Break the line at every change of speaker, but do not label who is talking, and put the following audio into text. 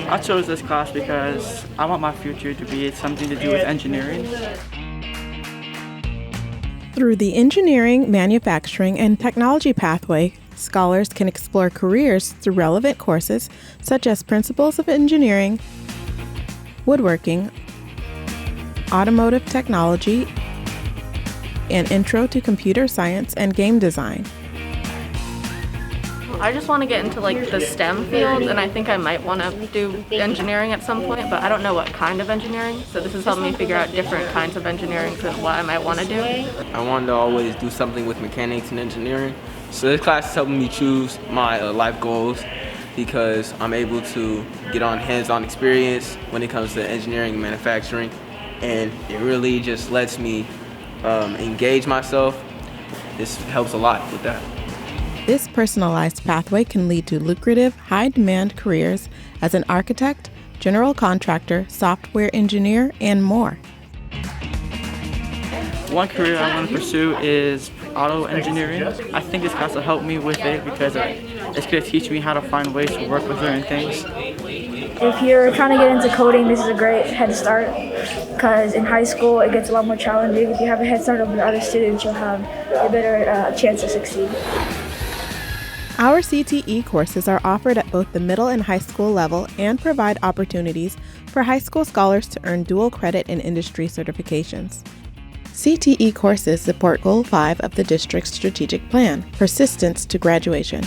I chose this class because I want my future to be something to do with engineering.
Through the engineering, manufacturing, and technology pathway, scholars can explore careers through relevant courses such as Principles of Engineering, Woodworking, Automotive Technology, and Intro to Computer Science and Game Design.
I just want to get into the STEM field, and I think I might want to do engineering at some point, but I don't know what kind of engineering. So this has helped me figure out different kinds of engineering and what I might want to do.
I wanted to always do something with mechanics and engineering. So this class is helping me choose my life goals because I'm able to get on hands-on experience when it comes to engineering and manufacturing, and it really just lets me engage myself. This helps a lot with that.
This personalized pathway can lead to lucrative, high-demand careers as an architect, general contractor, software engineer, and more.
One career I want to pursue is auto engineering. I think this class will help me with it because it's going to teach me how to find ways to work with certain things.
If you're trying to get into coding, this is a great head start because in high school it gets a lot more challenging. If you have a head start over the other students, you'll have a better chance to succeed.
Our CTE courses are offered at both the middle and high school level and provide opportunities for high school scholars to earn dual credit and industry certifications. CTE courses support Goal 5 of the district's strategic plan, persistence to graduation.